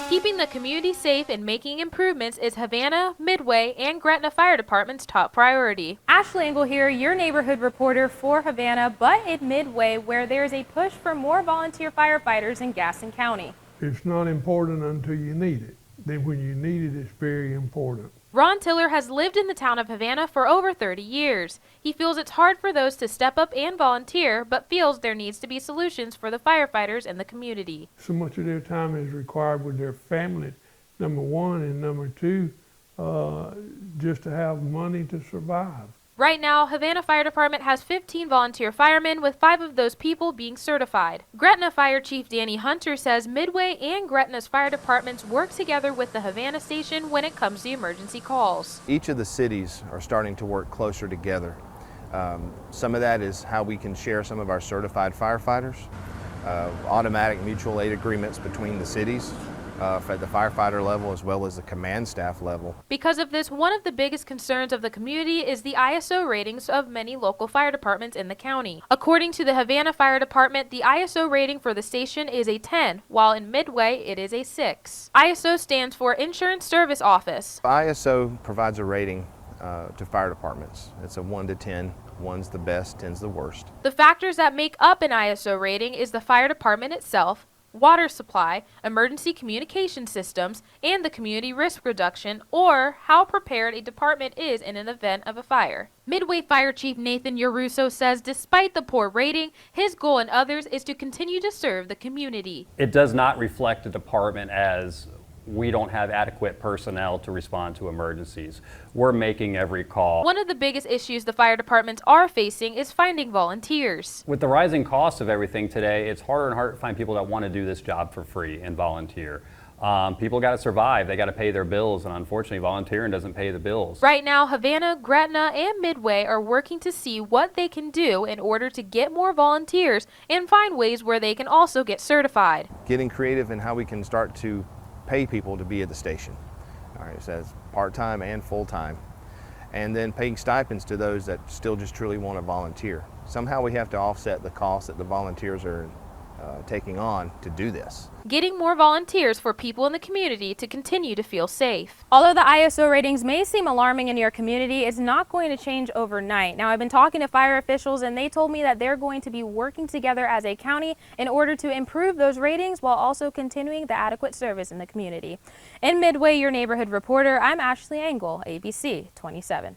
Keeping the community safe and making improvements is Havana, Midway, and Gretna Fire Department's top priority. Ashley Engel here, your neighborhood reporter for Havana, but in Midway, where there is a push for more volunteer firefighters in Gaston County. It's not important until you need it. Then when you need it, it's very important. Ron Tiller has lived in the town of Havana for over 30 years. He feels it's hard for those to step up and volunteer, but feels there needs to be solutions for the firefighters in the community. So much of their time is required with their family, number one, and number two, just to have money to survive. Right now, Havana Fire Department has 15 volunteer firemen, with 5 of those people being certified. Gretna Fire Chief Danny Hunter says Midway and Gretna's fire departments work together with the Havana station when it comes to emergency calls. Each of the cities are starting to work closer together. Some of that is how we can share some of our certified firefighters, automatic mutual aid agreements between the cities, at the firefighter level as well as the command staff level. Because of this, one of the biggest concerns of the community is the ISO ratings of many local fire departments in the county. According to the Havana Fire Department, the ISO rating for the station is a 10, while in Midway it is a 6. ISO stands for Insurance Service Office. ISO provides a rating to fire departments. It's a 1 to 10. 1's the best, 10's the worst. The factors that make up an ISO rating is the fire department itself, water supply, emergency communication systems, and the community risk reduction, or how prepared a department is in an event of a fire. Midway Fire Chief Nathan Yaruso says despite the poor rating, his goal and others is to continue to serve the community. It does not reflect a department as we don't have adequate personnel to respond to emergencies. We're making every call. One of the biggest issues the fire departments are facing is finding volunteers. With the rising cost of everything today, it's harder and harder to find people that want to do this job for free and volunteer. People got to survive, they got to pay their bills, and unfortunately volunteering doesn't pay the bills. Right now, Havana, Gretna, and Midway are working to see what they can do in order to get more volunteers and find ways where they can also get certified. Getting creative in how we can start to pay people to be at the station. All right, so that's part-time and full-time. And then paying stipends to those that still just truly want to volunteer. Somehow we have to offset the cost that the volunteers are taking on to do this. Getting more volunteers for people in the community to continue to feel safe. Although the ISO ratings may seem alarming in your community, it's not going to change overnight. Now, I've been talking to fire officials and they told me that they're going to be working together as a county in order to improve those ratings while also continuing the adequate service in the community. In Midway, your neighborhood reporter, I'm Ashley Engel, ABC 27.